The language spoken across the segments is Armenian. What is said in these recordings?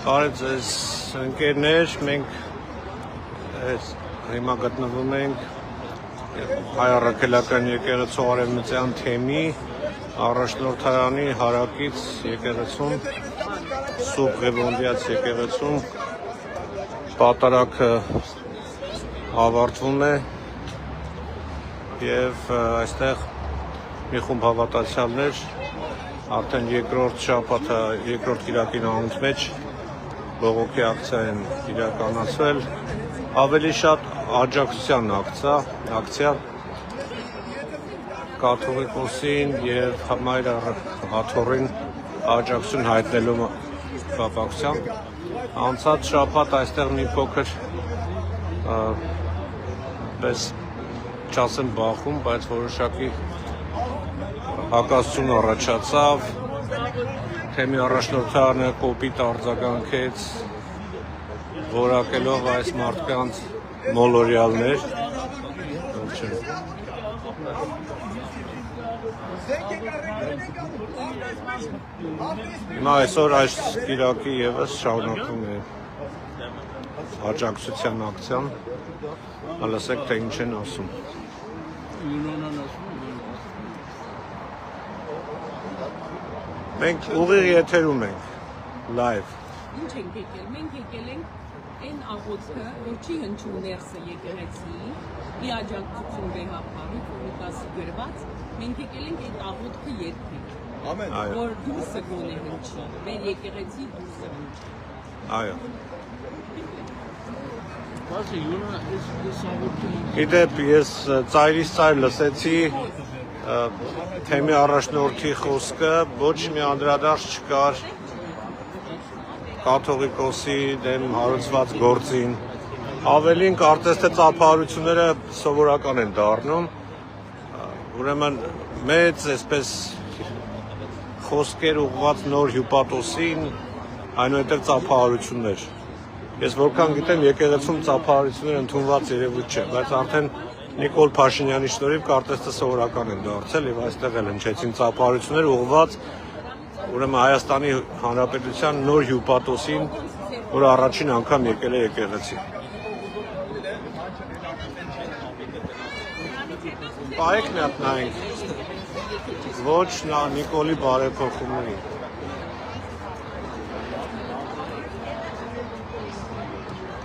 Բարև ձեզ ընկերներ, մենք հիմա գտնվում ենք Հայ առաքելական եկեղեցու Արևմտյան թեմի առաջնորդարանի հարակից եկեղեցում, Սուրբ Ղևոնդիաց եկեղեցում պատարագը ավարտվում է և այստեղ մի խումբ հավատացյալներ արդեն երկրորդ շաբաթը, երկրորդ կիրակին անունց մեջ բողոքի ակցիա են իրականացվել, ավելի շատ աջակցության ակցիա կաթողիկոսին և Մայր Աթոռին աջակցություն հայտնելու կապակցությամբ։ Անցած շաբաթ այստեղ մի փոքր պես չասեմ բախում, բայց որոշակի հակասություն առաջացավ, թեմի առաջնորդարանը կոպիտ արձագանքեց, որակելով այս մարդկանց մոլորյալներ։ Հիմա այսօր այս կիրակի ևս շարունակվում է աջակցության ակցիան, լսեք թե ինչ են ասում։ Մենք ուղիղ եթերում ենք, լայվ։ Ինչ ենք եկել, մենք եկել ենք այն աղոթքը, որ չի հնչում ներսը եկեղեցի, ի աջակցություն վեհապահի Կոմիտասի գրված, մենք եկել ենք այդ աղոթքը երգել, որ դուրսը գոնե հնչի, մեր եկեղեցի դուրսը հնչի։ Այո։ Գիտեք, ես ծայրից ծայր լսեցի թեմի առաջնորդի խոսքը, ոչ մի անդրադարձ չկար կաթողիկոսի դեմ հարուցված գործին, ավելին կարծես թե ծափահարությունները սովորական են դառնում, ուրեմն մեծ այսպես խոսքեր ուղղված նոր հյուպատոսին, այնուհետև ծափահարություններ։ Ես որքան գիտեմ, եկեղեցում ծափահարություններ ընդունված երևույթ չէ, բայց արդեն Նիկոլ Փաշինյանի շնորհիվ կարծես թե սովորական են դարձել եւ այստեղ էլ հնչեցին ծափահարություններ ուղղված ուրեմն Հայաստանի Հանրապետության նոր հյուպատոսին, որը առաջին անգամ եկել է եկեղեցի։ Պայեք մի հատ նայենք, ոչ Նիկոլի բարեփոխումների։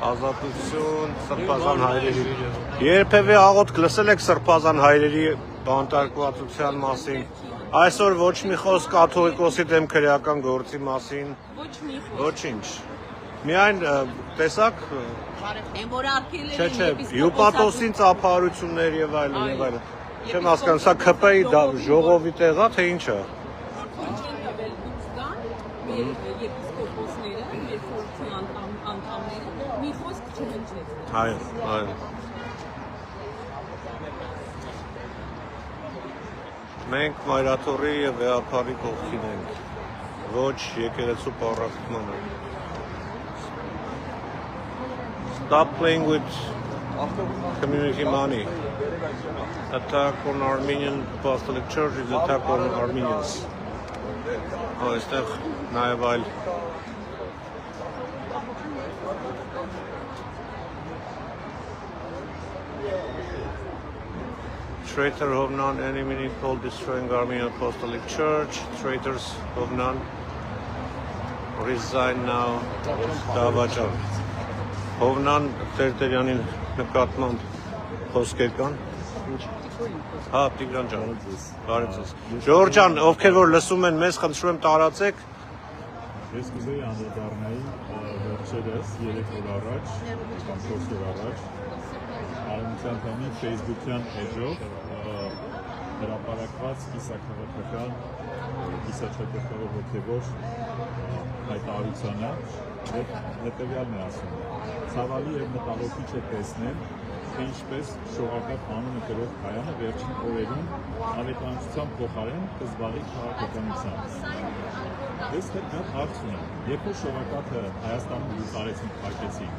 Ազատություն, սրբազան հայրերի։ Երբևէ աղոթք լսել եք սրբազան հայրերի բանտարկվածության մասին։ Այսօր ոչ մի խոսք կաթողիկոսի դեմ քրեական գործի մասին։ Ոչ մի խոսք։ Ոչինչ։ Միայն տեսակ Չէ, հյուպատոսին ծափահարություններ եւ այլն եւ այլն։ Չեմ հասկանում, սա ՔՊ-ի ժողովի տեղ է, թե ինչ է։ Այո, այո։ Մենք Մայր Աթոռի եւ վեհապահի կողքին ենք, ոչ եկեղեցու պառակտմանը։ Stop playing with community money. Attack on Armenian Apostolic Church is attack on Armenians. Այստեղ նաեւ այլ Traitor Hovnan, enemy called destroying Armenian Apostolic Church. Traitors Hovnan resign now. Davajan. Hovnan Տերտերյանին նկատմամբ խոսքեր կան։ Հա, Տիգրան ջան, բարև ձեզ։ Ժորժ ջան, ովքեր որ լսում են մեզ, խնդրում եմ տարածեք։ Ես կուզեի անդրադառնալ վերջերս 3 օր առաջ, կամ 4 օր առաջ Արևմտյան թեմի Facebook-յան էջով հրապարակված կիսաքաղաքական, կիսաչափական հոգևոր հայտարարությանը հետևյալն է ասում. Ցավալի եւ մտահոգիչ է տեսնել, թե ինչպես շողակապ անունը կրող Կայանը վերջին օրերում ավետարանչության փոխարեն կզբաղի քաղաքականությամբ։ Ես հետ հարց ունեմ, երբ որ շողակապը Հայաստանում լուսարեցին փակեցին,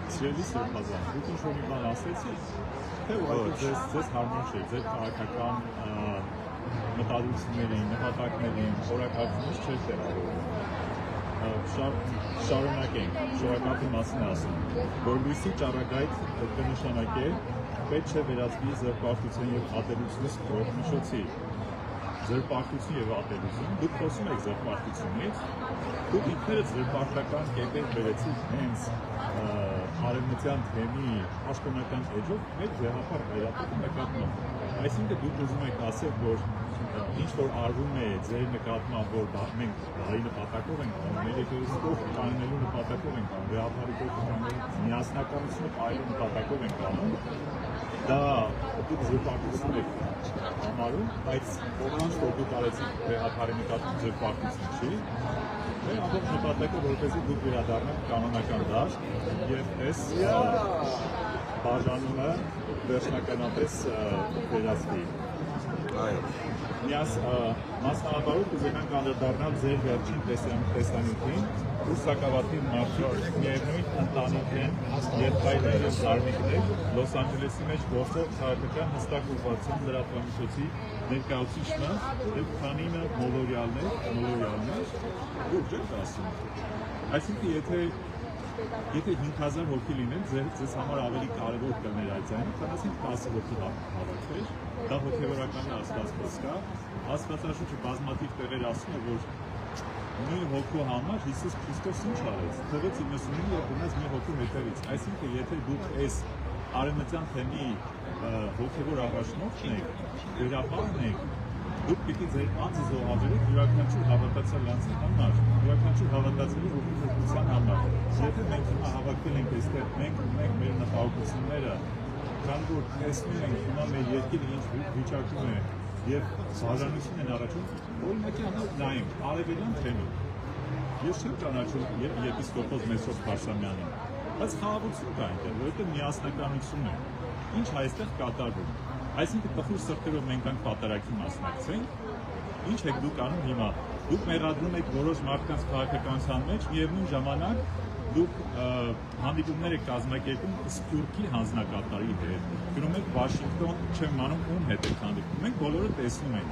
Սիրելի սրբազան, դուք ինչ-որ մի բան ասեցիք, թե ուղղակի ձեզ հարմար չէ, ձեր քաղաքական մտադրություններին, նպատակներին, օրակարգումից չէր տեղավորվում։ Շարունակենք, շնորհակալի մասին ասում, որ լույսի ճառագայթ կնշանակե պետք չէ վերածվի զրպարտություն և ատելությունը սփռող միջոցի։ Զրպարտություն և ատելություն, դուք խոսում եք զրպարտությունից, դուք ինքներդ զրպարտական կետեր բերեցիք հենց արևմտյան թեմի պաշտոնական էջով մեր վեհապար հայրապետի նկատմամբ։ Այսինքն դուք ուզում եք ասել, որ ինչ որ արվում է ձեր նկատմամբ, որ մենք բարի նպատակով ենք անում, մեր եկեղեցու կանոնելու նպատակով ենք անում, վեհապարի միասնականությունը այլ նպատակով ենք անում, դա դուք զրպարտություն եք համարում, բայց ոմանց որ դուք արեցիք վեհապարի նկատմամբ զրպարտություն չի, մեր ամբողջ նպատակը որպեսզի դուք վերադառնաք կանոնական դաշտ եւ այս բաժանումը վերջնականապես վերացվի։ Այո։ Մասնավորապես կուզենանք անդրադառնալ ձեր վերջին տեսանյութին, որ սակավաթիվ մարդիկ միևնույն ընտանիք են, երեխաներ և զարմիկներ Լոս Անջելեսի մեջ գործող քաղաքական հստակ ուղղվածության լրատվամիջոցի ներկայացուցիչն եւ քանինը մոլորյալներ, լուրջ եք ասում։ Այսինքն եթե 5000 հոգի լինեն, ձեզ համար ավելի կարևոր կներ այդ ձայնը, քան ասենք 10 հոգի հավաքվեր, դա հոգևորական աստվածված կա, Աստվածաշունչը բազմաթիվ տեղեր ասում է, որ մի հոգու համար Հիսուս Քրիստոս ինչ արեց, թողեց 99 եւ գնաց մի հոգու հետևից, այսինքն եթե դուք այս արևմտյան թեմի հոգևոր առաջնորդն եք, վերապահն եք, դուք պիտի ձեր անձը զոհաբերեք յուրաքանչյուր հավատացյալ անձի համար, յուրաքանչյուր հավատացյալի հոգևորության համար։ Եթե մենք հիմա հավաքվել ենք այստեղ, մենք ունենք մեր նպատակությունները, քան որ տեսնում ենք հիմա մեր երկիրը ինչ վիճակում է եւ բաժանություն են առաջում, օրինակի համար նայենք արևելյան թեմին։ Ես չեմ ճանաչում եպիսկոպոս Մեսրոպ Փարսամյանին, բայց խաղաղություն կա այնտեղ, որովհետեւ միասնականություն է։ Ինչ այստեղ կատարվում։ Այսինքն տխուր սրտերով մենք անք պատարագի մասնակցենք, ինչ եք դուք անում հիմա, դուք մեղադրում եք որոշ մարդկանց քաղաքականության մեջ, միևնույն ժամանակ դուք հանդիպումներ եք կազմակերպում Սփյուռքի հանձնակատարի հետ, գնում եք Վաշինգտոն, չեմ անում ում հետ եք հանդիպում, մենք բոլորը տեսնում ենք,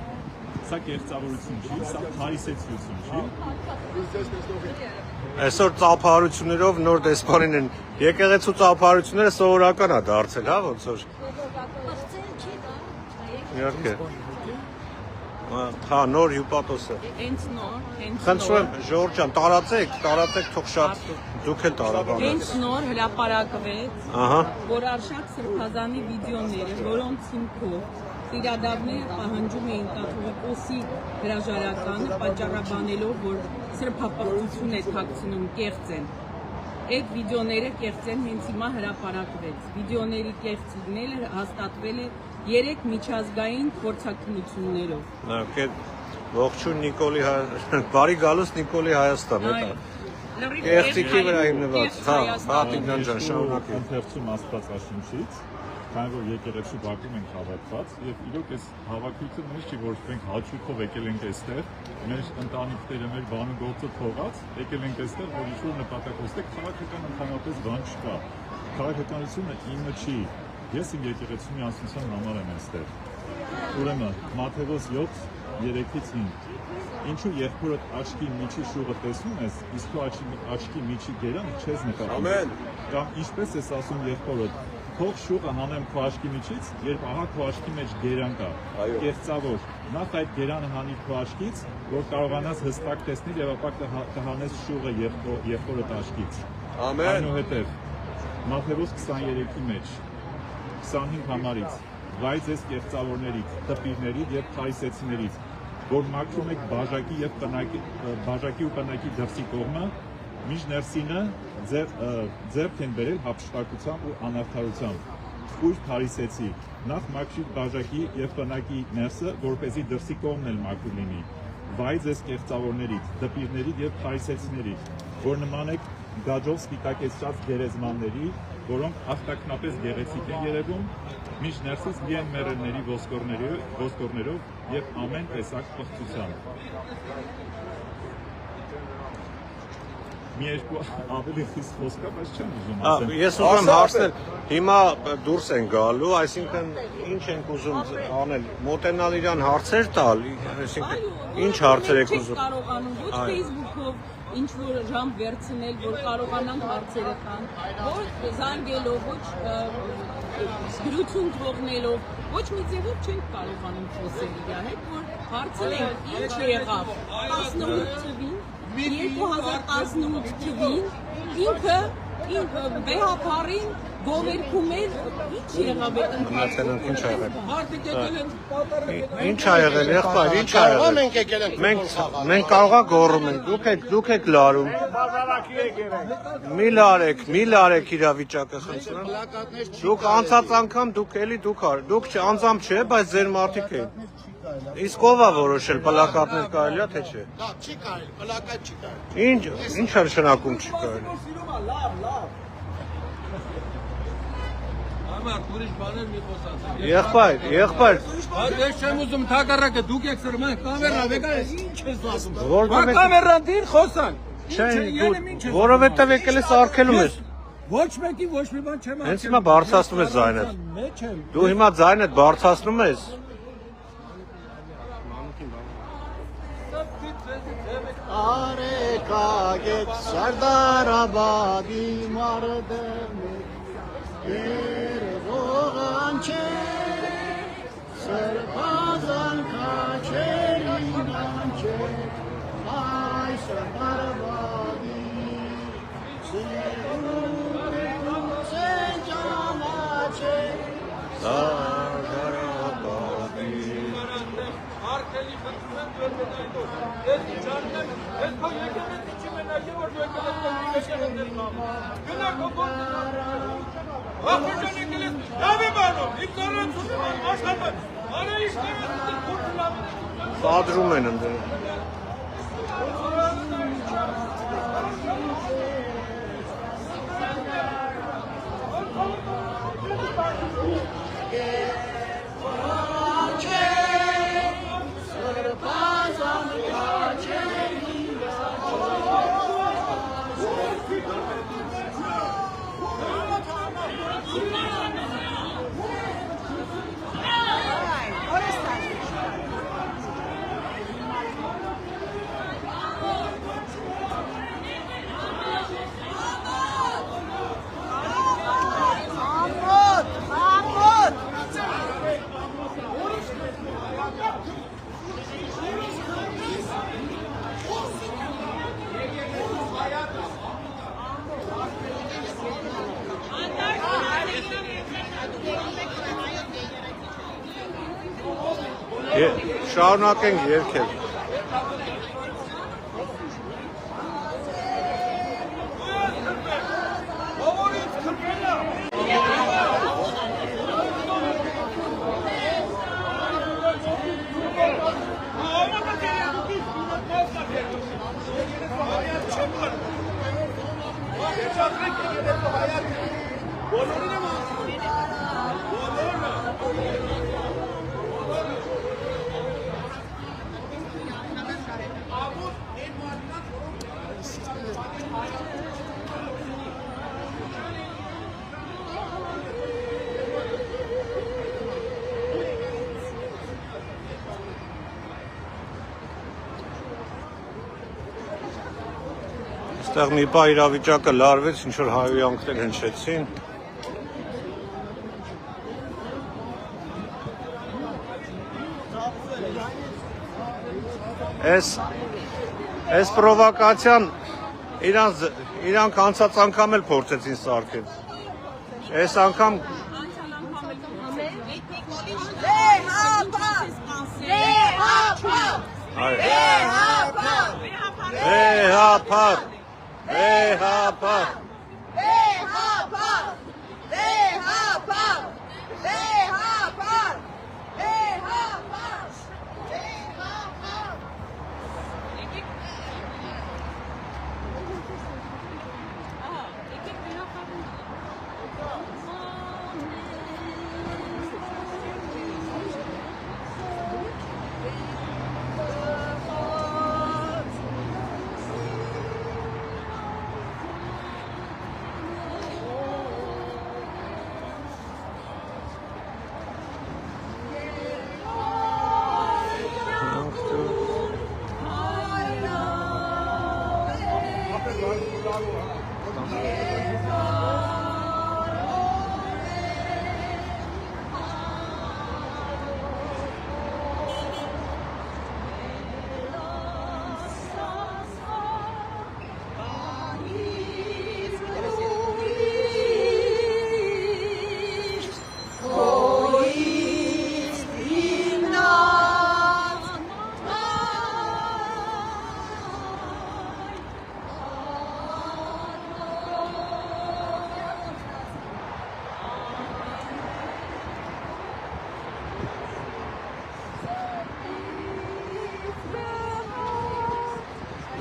սա կեղծավորություն չի, սա փարիսեցիություն չի։ Այսօր ծափահարություններով նոր դեսպանին են, եկեղեցու ծափահարությունները սովորական է դարձել, հա, ոնց որ։ Իհարկե։ Հա, նոր հյուպատոսը։ Հենց նոր, Խնդրում եմ, Ժորժ ջան, տարածեք, թող շատ դուք էլ տարաբանեք։ հենց նոր հրապարակվեց, Ահա։ որ Արշակ Սրբազանի վիդեոները, որոնց հիմքով Տիրադավները պահանջում էին կաթողիկոսի հրաժարականը, պատճառաբանելով, որ սրբապղծություն է թաքցնում, կեղծ են։ Այդ վիդեոները կեղծ են, հենց հիմա հրապարակվեց։ Վիդեոների կեղծ լինելը հաստատվել է 3 միջազգային փորձաքննություններով։ Ողջույն Նիկոլի բարի գալուստ Նիկոլի Հայաստան, էտա։ Կեղծիքի վրա հիմնված, հա, Տիգրան ջան, շարունակեք։ Ընթերցում Աստվածաշունչից, քանի որ եկեղեցու բակում ենք հավաքված եւ իրոք այս հավաքույթը մեր չի, որ մենք հաճույքով եկել ենք այստեղ, մեր ընտանիքները, մեր բանուգործը թողած, եկել ենք այստեղ, որ ինչ-որ նպատակ ոստեք, քաղաքական ընդհանրապես բան չկա։ Քաղաքականությունը իմը չի։ Ես իմ եկեղեցու միասնության համար եմ այստեղ։ Ուրեմն Մատթեոս 7:3-5 Ինչու եղբորդ աչքի միջի շուղը տեսնում ես, իսկ քո աչքի միջի գերանը չես նկատում։ Ամեն։ Կամ ինչպես ես ասում եղբորդ, թող շուղը հանեմ քո աչքի միջից, երբ ահա քո աչքի մեջ գերան կա։ Կեղծավոր։ Նախ այդ գերանը հանիր քո աչքից, որ կարողանաս հստակ տեսնել եւ ապա կհանես շուղը եղբորդ աչքից։ Ամեն։ Այնուհետև Մատթեոս 23-ի մեջ 25 համարից վայ ձեզ կեղծավորներից, տպիրներից եւ փարիսեցիներից, որ մաքրում եք բաժակի եւ բաժակի ու պնակի դրսի կողմը, միշտ ներսինը ձեռք են բերել հափշտակությամբ ու անարդարությամբ։ Կույր փարիսեցի, նախ մաքրիր բաժակի եւ պնակի ներսը, որպեսզի դրսի կողմն էլ մաքուր լինի։ Վայ ձեզ կեղծավորներից, տպիրներից եւ փարիսեցիներից, որ նման եք գաջով սպիտակեցած գերեզմանների, որոնք ախտակնապես գեղեցիկ են երևում, միշտ ներսից լի են մեռելների ոսկորներով եւ ամեն տեսակ պղծությամբ։ մի երկու ավելի խիստ խոսքա, բայց չեմ ուզում ասեմ։ Ես ուզում եմ հարցնել, հիմա դուրս են գալու, այսինքն ինչ ենք ուզում անել, մոտենալ իրան հարցեր տալ, այսինքն ինչ հարցեր եք ուզում։ Կարողանում ոչ Facebook-ով ինչ որ ժամ վերցնել, որ կարողանան հարցերը տան, որ զանգելով, ոչ գրություն թողնելով, ոչ մի ձևով չենք կարողանում խոսել իրա հետ, որ հարցնենք ինչ եղավ 18 թվին, 2018 թվին ինքը բեհապարին գովերքում էր, ինչ եղավ այդ Մնացել ինչ ա եղել։ մարդիկ եկել են Ինչ ա եղել, եղբայր, ինչ ա եղել։ Մենք կարողա գոռում ենք, դուք եք լարում։ Մի լարեք իրավիճակը խնդրում։ Դուք անցած անգամ դուք անձամբ չէ, բայց ձեր մարդիկ էին։ Իսկ ով է որոշել պլակատներ կարելի է թե չէ։ Չի կարելի, պլակատ չի կարելի։ Ինչ է նշանակում չի կարելի։ Ամար, ուրիշ բաներ մի խոսած։ Եղբայր։ Ես չեմ ուզում թակարակը դուք եք սրում, կամերա վեկա ինչ ես ասում։ Որովհետև կամերան դին խոսան։ Չէ, որովհետև եկել ես արգելում ես։ Ոչ մեկի ոչ մի բան չեմ ասում։ Հենց հիմա բարձրացնում ես ձայնդ։ Մեջ եմ։ Դու հիմա ձայնդ բարձրացնում ես։ Արեկագետ Սարդարաբադի մարդը երևողան չէ սրբազան քաչերին չէ այ Սարդարաբադի Արկելի խնդրում եմ դուրս այդօր։ Ես ինչ արնեմ, ես քո եկեղեցի չի մենակ որ դու եկեղեցի գնա քո գործը։ Ախոջան եկել ես, լավ է բանում, իմ ծառայությունում եմ աշխատել։ Արա ինչ դեպի քուրդ լավ է։ Սադրում են ընդեր։ Շարունակենք երգել։ Այստեղ մի բա իրավիճակը լարվեց, ինչ որ հայոյանքներ հնչեցին։ Այս պրովոկացիան իրանք անցած անգամ էլ փորձեցին սարքել։ Այս անգամ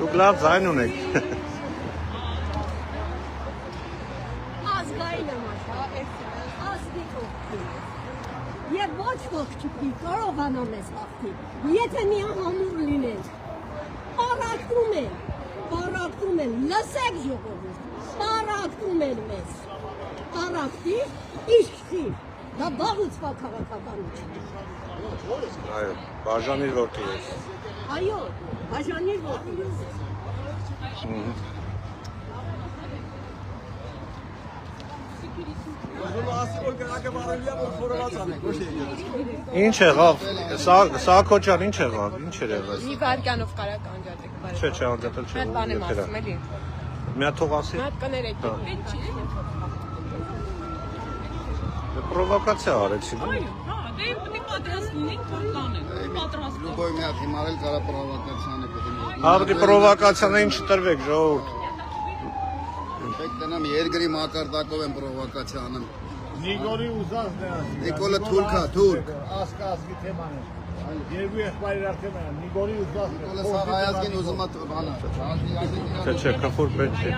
Դուք լավ ձայն ունեք։ Ազգային եմ աշխատել, ազգի կողքին։ Եվ ոչ ոք չպիտի կարողանա մեզ հաղթի, եթե միահամուռ լինենք։ Պարակտում են, լսեք ժողովուրդ, պարակտում են մեզ։ Պարակտի, իշխի, դա բաղուցվա քաղաքականություն։ Այո, բաժանիր որդի ես։ Այո, բաժանիր որդի ես։ Ինչ եղավ, Սահակո ջան, ինչ եղավ, ինչ էր եղել։ Մի վարկանով կարա կանջատեք, բարի։ Չէ, անջատել չէ։ Մի հատ բան եմ ասում, էլի։ Մի հատ թող ասի։ Մի հատ կներեք, Հա։ պետք չի։ Պրովոկացիա արեցի։ Այո, հա, դե պետք է պատրաստ լինենք, որ կանենք։ Պատրաստ։ Լուբոյ մի հատ հիմարել կարա պրովոկացիան է պետք։ Հավատի պրովոկացիաներին չտրվեք, ժողովուրդ։ Պետք տնամ երկրի մակարդակով են պրովոկացիա անում։ Նիգորի ուզածն է ասում։ Նիկոլը թուրքա, թուրք։ Ասկի թեման է։ Երկու եղբայրեր արդեն են, Նիգորի ուզածն է։ Նիկոլը սա հայազգին ուզում է բանը։ Չէ, քֆուր պետք է։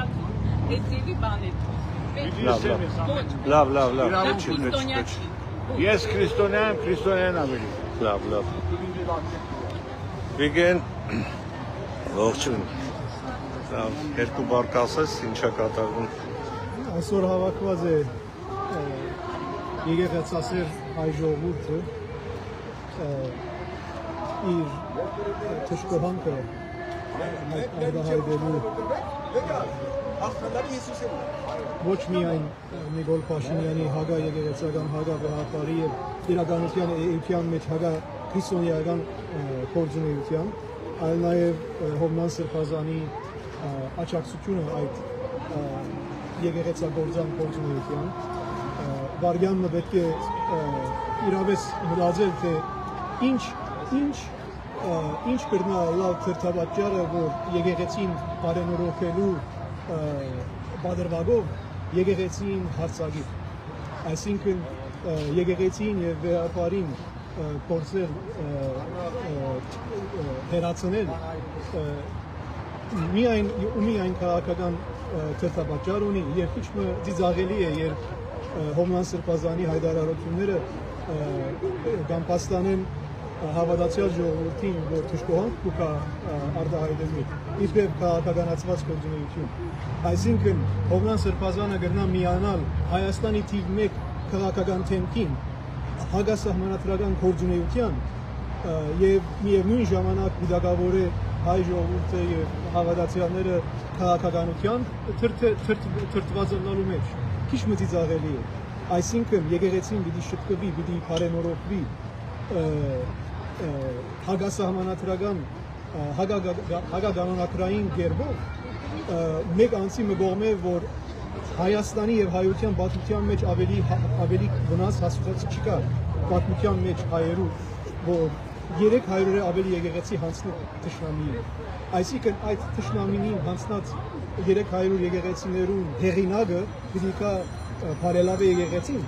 Էսեվի բան է։ Լավ։ Ես քրիստոնյա եմ, քրիստոնյան ավելի։ Լավ։ Վիգեն, ողջույն։ Լավ, երկու բառ կասես, ինչա կատարվում։ Այսօր հավաքված է եկեղեցասեր հայ ժողովուրդը իր թշկոհանքը հայտարարելու ոչ միայն Նիկոլ Փաշինյանի հագա եկեղեցական հագա վահապարի եւ իրականության էության մեջ հագա քրիստոնեական կորձունեության, այլ նաեւ Հովնան Սրբազանի աջակցությունը այդ եկեղեցագործան կորձունեության վարյանը պետք է իրավես մտածել թե ինչ կրնա լավ թերթավաճառը, որ եկեղեցին բարենորոգելու բادرվագով եկեղեցին հարցակի, այսինքն եկեղեցին եւ վեհապարին կորցրել հերացնել միայն քաղաքական թերթավաճառ ունի եւ քիչ մը ծիծաղելի է, երբ Հովնան Սրբազանի հայտարարությունները Գամպաստանեն հավատացյալ ժողովրդին, որ թշկոհանք կուկա արտահայտելու իբրև քաղաքականացված գործունեություն։ Այսինքն Հովնան Սրբազանը գրնա միանալ Հայաստանի թիվ 1 քաղաքական թեմքին հագասահմանադրական գործունեության եւ միևնույն ժամանակ վիճակավոր է հայ ժողովուրդը եւ հավատացյալները քաղաքականության թրթվածանալու մեջ քիչ մը ծիծաղելի է։ Այսինքն եկեղեցին պիտի շտկվի, պիտի բարենորոգվի հագասահմանադրական հագագանոնակրային գերբով մեկ անձի մգողմե, որ Հայաստանի եւ հայության պատմության մեջ ավելի վնաս հասցված չկա, պատմության մեջ հայերու, որ 300-ը ավելի եկեղեցի հանցնի թշնամի է։ Այսինքն այդ թշնամին հանցնած 300 եկեղեցիներուն հեղինակը պիտի կա բարելավի եկեղեցին,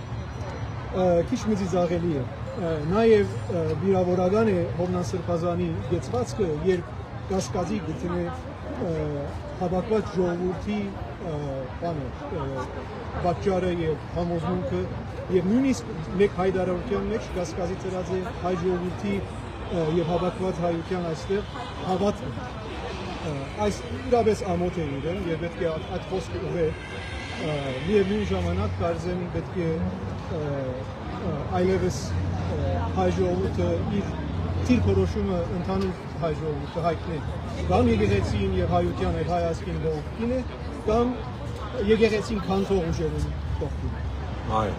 քիչ մի ծիծաղելի է։ Նաև վիրավորական է Հովնան Սրբազանի գեցվածքը, երբ կասկածի գտնե հավաքված ժողովրդի պատճառը եւ համոզմունքը եւ նույնիսկ մեկ հայտարարության մեջ կասկածի ծրած է հայ ժողովրդի եւ հավաքված հայության այստեղ հավատքը։ Այս իրավես ամոթ է իրեն եւ պետք է այդ խոսքը ուղղել միևնույն ժամանակ կարծեմ պետք է այլևս հայ ժողովուրդը իր դիրքորոշումը ընդհանուր հայ ժողովուրդը հայտնել կամ եկեղեցին եւ հայության եւ հայ ազգին կողքին է կամ եկեղեցին քանթող ուժերին կողքին։ Այո։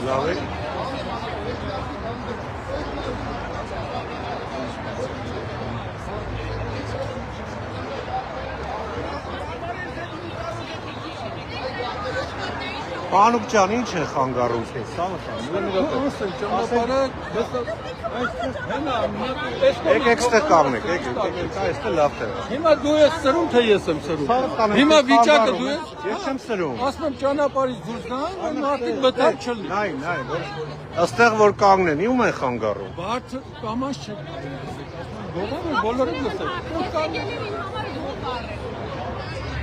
Լավ է։ Պանուկ ջան, ինչ է խանգարում քեզ, եկեք ստեղ կանգնեք, եկեք, այստեղ լավ թե։ Հիմա դու ես սրում, թե ես եմ սրում։ Հիմա վիճակը դու ես։ Ես չեմ սրում։ Ասում եմ ճանապարհից դուրս գան, որ մարդիկ մտած չլինի։ Նայ, այստեղ որ կանգնեն, ում են խանգարում։ Բարձր կամած չէ։ Գողամը բոլորը լսել։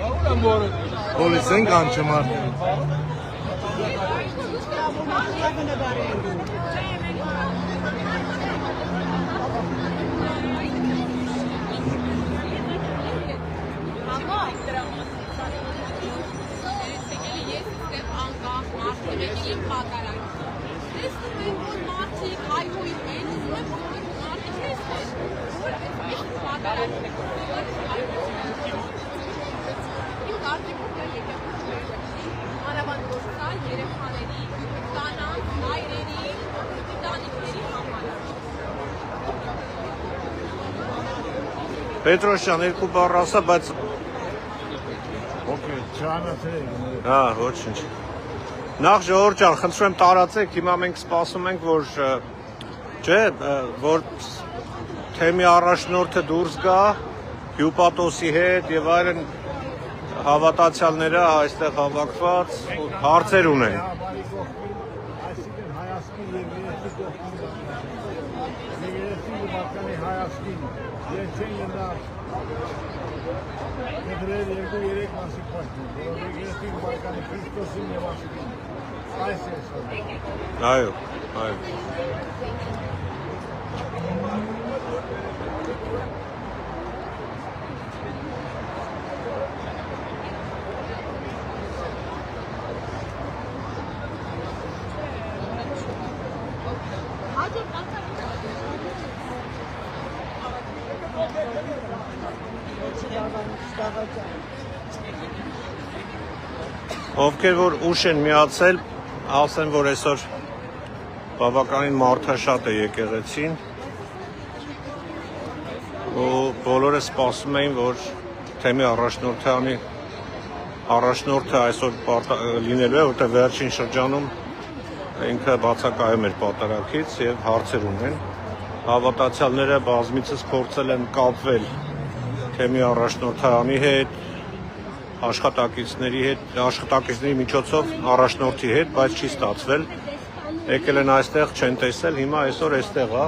Ուր եմ որը։ Պոլիսեն կանչմար։ Պետրոսյան, երկու բառ ասա, բայց Okay, չանացեք։ հա, ոչինչ։ Նախ ժողովուրդ ջան, խնդրում եմ տարածեք, հիմա մենք սպասում ենք, որ չէ, որ թեմի առաջնորդը դուրս գա հյուպատոսի հետ եւ այլն հավատացյալները այստեղ հավաքված հարցեր ունեն։ Այսինքն հայացքի եւ երեսի կողքին։ Երեսի ու բականի հայացքի Երչեն ենա Կեդրել երկու-երեք մասի պաշտում, որով երեսի ու բականի Քրիստոսին եւ աշկին։ Այս է սա։ Այո։ Ովքեր որ ուշ են միացել, ասեն, որ այսօր բավականին մարդաշատ է եկեղեցին ու բոլորը սպասում էին, որ թեմի առաջնորդը այսօր լինելու է, որտեղ վերջին շրջանում ինքը բացակայում էր պատարագից եւ հարցեր ունեն։ Հավատացյալները բազմիցս փորձել են կապվել թեմի առաջնորդանի հետ, աշխատակիցների միջոցով առաջնորդի հետ, բայց չի ստացվել։ Եկել են այստեղ, չեն տեսել, հիմա այսօր այստեղ է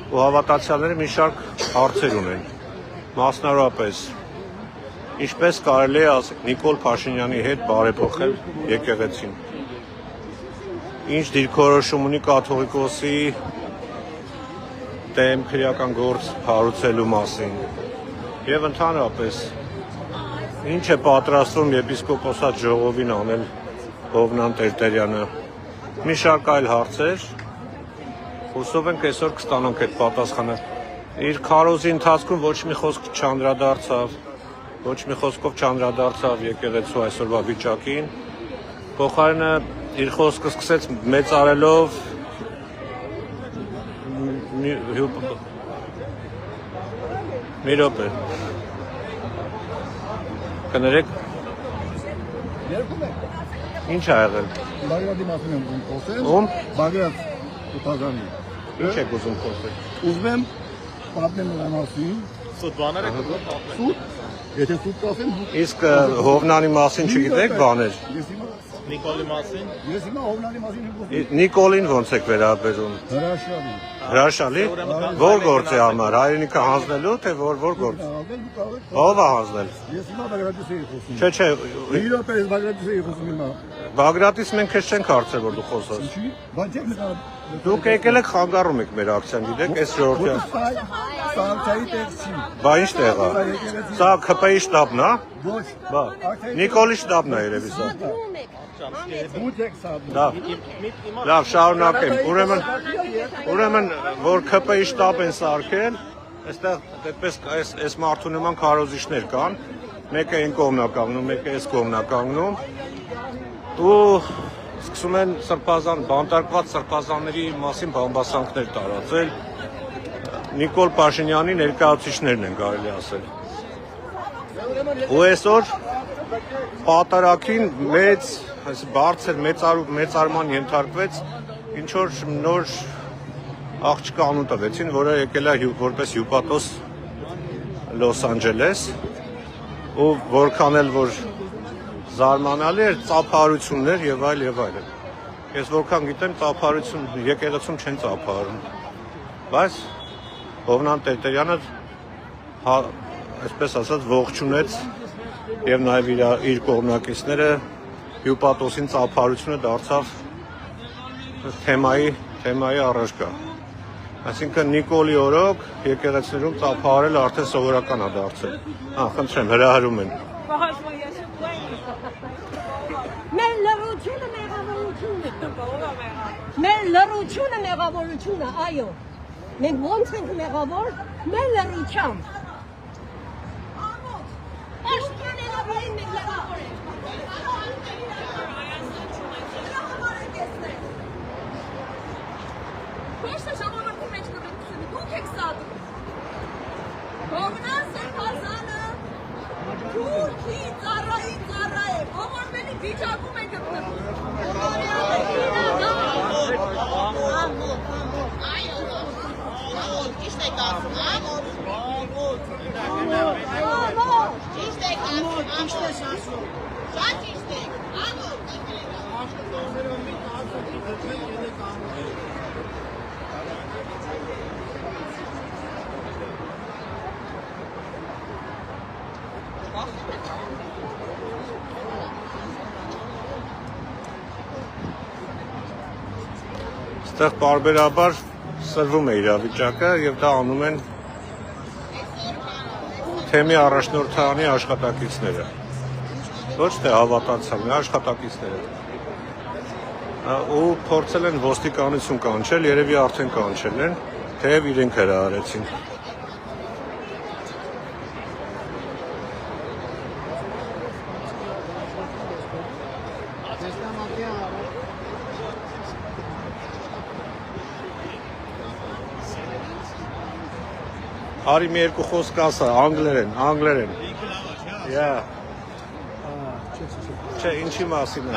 ու հավատացյալները մի շարք հարցեր ունեն։ Մասնավորապես, ինչպես կարելի է Նիկոլ Փաշինյանի հետ բարեփոխել եկեղեցին։ Ինչ դիրքորոշում ունի կաթողիկոսի դեմ քրեական գործ հարուցելու մասին։ Եվ ընդհանրապես ինչ է պատրաստվում եպիսկոպոսատ ժողովին անել Հովնան Տերտերյանը։ Մի շարք այլ հարցեր, հուսով ենք այսօր կստանանք այդ պատասխանը։ Իր քարոզի ընթացքում ոչ մի խոսք չանդրադարձավ, ոչ մի խոսքով չանդրադարձավ եկեղեցու այսօրվա վիճակին։ Փոխարենը իր խոսքը սկսեց մեծարելով մի րոպե։ Կներեք։ Ինչ ա եղել։ Բագրատի մասին եմ ուզում խոսել։ Ում։ Բագրատ Կուտազանի։ Ինչ եք ուզում խոսել։ Ուզում եմ պատմեմ նրա մասին։ Սուտ բաներ եք ուզում պատմել։ Սուտ։ Եթե սուտ կասեմ, Իսկ Հովնանի մասին չգիտեք բաներ։ ես հիմա Նիկոլի մասին։ Ես հիմա Հովնանի մասին եմ խոսում։ Նիկոլին ոնց եք վերաբերում։ Հրաշալի։ Հրաշալի։ Որ գործի համար, հայրենիքը հանձնելու, թե որ գործ։ Ո՞վ է հանձնել։ Ես հիմա Բագրատից էի խոսում։ Չէ, Իրոք ես Բագրատից էի խոսում հիմա։ Բագրատից մենք քեզ չենք հարցել, որ դու խոսես։ Ինչի՞։ Բայց եք նկար։ Դուք եկել եք խանգարում եք մեր ակցիան, գիտեք, այս ժողովրդի։ Սարքայի տեքսի։ Բա ինչ տեղ է։ Սա ԿՊ-ի շտաբն է։ Ոչ։ Բա Նիկոլի շտաբն է երևի սա։ Դուք եք սա։ Լավ, շարունակեմ։ Ուրեմն որ ԿՊ-ի շտաբ են սարքել, այստեղ այդպես այս մարդու նման քարոզիչներ կան։ Մեկը այն կողմն է կանգնում, մեկը այս կողմն է կանգնում։ Ու սկսում են բանտարկված սրբազանների մասին բամբասանքներ տարածել։ Նիկոլ Փաշինյանի ներկայացուցիչներն են կարելի ասել։ Ու այսօր պատարագին մեծ, բարձր մեծարման ենթարկվեց ինչ որ նոր աղջկա անուն տվեցին, որը եկել է որպես հյուպատոս Լոս Անջելես, ու որքան էլ որ զարմանալի էր ծափահարություններ եւ այլն։ Ես որքան գիտեմ, ծափահարություն եկեղեցում չեն ծափահարում։ Բայց Հովնան Տերտերյանը այսպես ասած ողջունեց եւ նաեւ իր կողմնակիցները հյուպատոսին ծափահարությունը դարձավ թեմայի առարկա։ Այսինքն Նիկոլի օրոք եկեղեցիներում ծափահարել արդեն սովորական է դարձել։ Խնդրեմ, հրահրում են։ Մեր լրությունը մեղավորությունն է։ Մեր լրությունը մեղավորությունն է, այո։ Մենք ոնց ենք մեղավոր, մեր լրությամբ։ Պաշտպանելով ենք մեղավոր ենք։ Ոչ թե ժամանակի մեջ կրկնությունը դուք եք սադում։ Հովնան Սրբազանը Թուրքի ծառայի ծառա է, ողորմելի վիճակում է գտնվում։ Ճիշտ եք ասում, ճիշտ եք ասում, շատ ճիշտ եք, Այստեղ բարբերաբար սրվում է իրավիճակը եւ դա անում են թեմի առաջնորդանի աշխատակիցները։ Ոչ թե հավատացյալներ, աշխատակիցները։ Ու փորձել են ոստիկանություն կանչել, երևի արդեն կանչել են, թեև իրենք հրահարեցին։ Արի մի երկու խոսք ասա, անգլերեն։ Yeah։ Չէ, ինչի մասին է։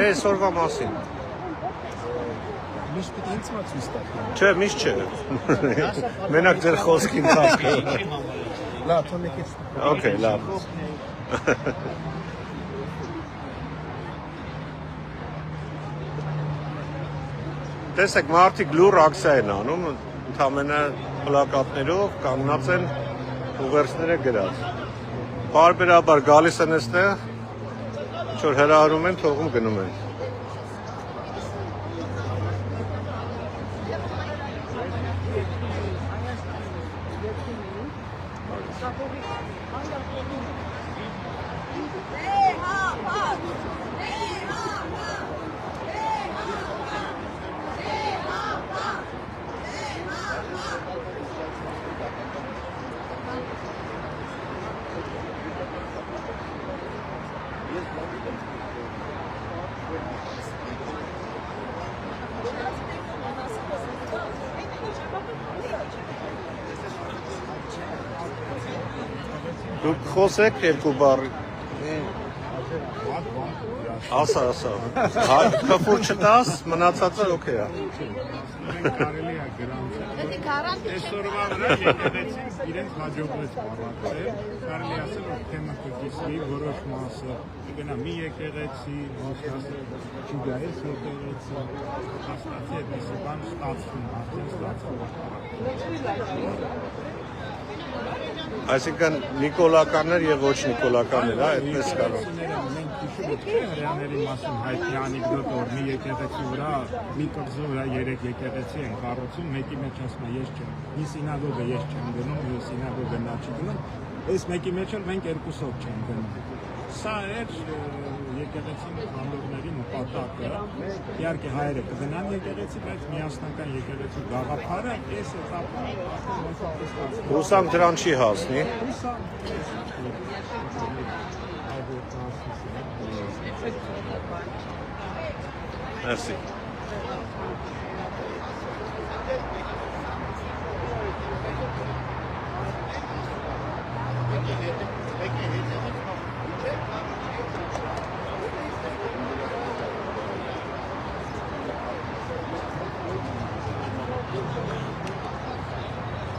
Այսօրվա մասին։ Միշտ պիտի ինձ մացույց տաք։ Չէ, միշտ չէ։ Մենակ ձեր խոսքին տակ։ Լավ, թող եկես։ Okay, լավ։ Տեսեք, մարդիկ լուր ակցիա են անում, ընդամենը պլակատներով կանգնած են ուղերձները գրած։ Բարբերաբար գալիս են այստեղ, ինչ որ հրահարում են, թողում գնում են։ Դուք խոսեք երկու բառ։ Ասա։ Քֆուր չտաս, մնացածը օքեյ է։ Կարելի է գրանցել։ Այսօրվա վրա եկեղեցին իրենց հաջողվեց բառացել, կարելի ասել որ թեմը իսկ որոշ մասը կգնա մի եկեղեցի, չգայես եկեղեցի, հաստատի այդպիսի բան ստացվում, արդեն ստացվում։ Այսինքն նիկոլականներ եւ ոչ նիկոլականներ, հա, այդպես կարող։ Մենք հիշում ենք հрьяաների մասին հայտնի անեկդոտ, որ մի եկեղեցի վրա, մի կղզու վրա 3 եկեղեցի են կառուցում, մեկի մեջ ասում է ես չեմ, մի սինագոգը ես չեմ գնում, մի սինագոգը նա չի գնում, այս մեկի մեջ էլ մենք երկուսով չենք գնում։ Սա էր եկեղեցի համերների նպատակը, իհարկե հայերը կգնան եկեղեցի, բայց միասնական եկեղեցի գաղափարը այս էտապում Հուսամ դրան չի հասնի։ Merci.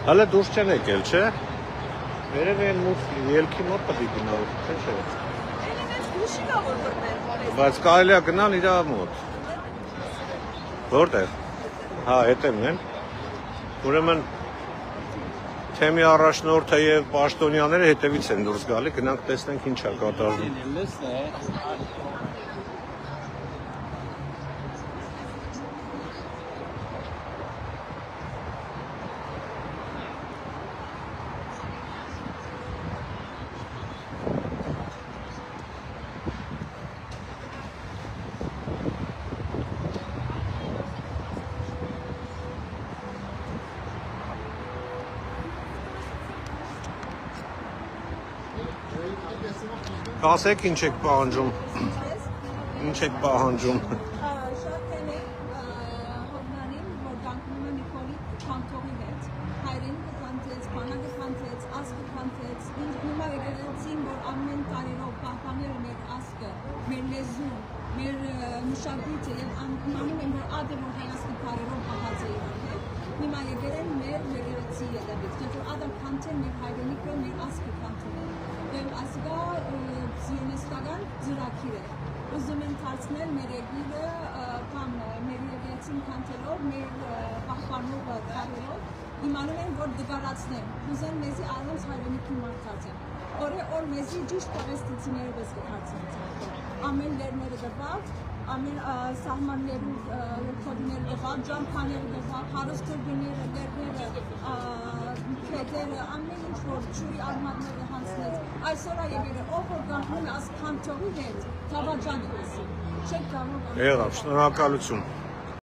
Հələ դուրս չեն եկել, չէ՞։ Վերև են ելքի մոտ պետք է գնալ, չէ՞։ Բայց կարելի է գնալ իր մոտ։ Որտեղ։ Հա, հետևն են։ Ուրեմն թեմի առաջնորդը եւ պաշտոնյաները հետևից են դուրս գալի, գնանք տեսնենք ինչ է կատարվում։ Ասեք ինչ եք պահանջում։ Ինչ եք պահանջում։ Շատ թեմեր հովնանին, որ դանկնում է Նիկոլի Քանթողի հետ, հայրեն կքանթեց, բանակը քանթեց, ասկը քանթեց, հիմա եկեղեցին, որ ամեն տարերով պահպանել մեր ասկը, մեր լեզուն, մեր մշակույթը եւ անում են, որ ադը որ հայաստանի տարերով պահած է իհարկե, հիմա եկեղեն մեր եկեղեցի ետևից, չէ՞ որ ադը քանթեն մեր հայրենիքը, մեր ասկը քանթեն։ Եվ ասկա զիոնիստական ծրագիր է։ Ուզում են դարձնել մեր երկիրը կամ մեր եկեղեցին քանթելով, մեր պահպանող տարերով, իմանում են, որ դգարացնեն, ուզեն մեզի առանց հայրենիքի մարդացեն։ Օր մեզի ճիշտ պաղեստիցիները պես կհարցնեն։ Ամեն լերները դպավ, ամեն սահմաններու կոդիները դպավ, ջամփաները դպավ, հարստորգները, լերները, քետերը, ամեն ինչ որ ճուրի արմատները հանցնեց։ Այսօր եկերը ով որ գանքում է աս քանթողի հետ, թավաճան է ասում։ Չեք կարող։ Եղավ, շնորհակալություն։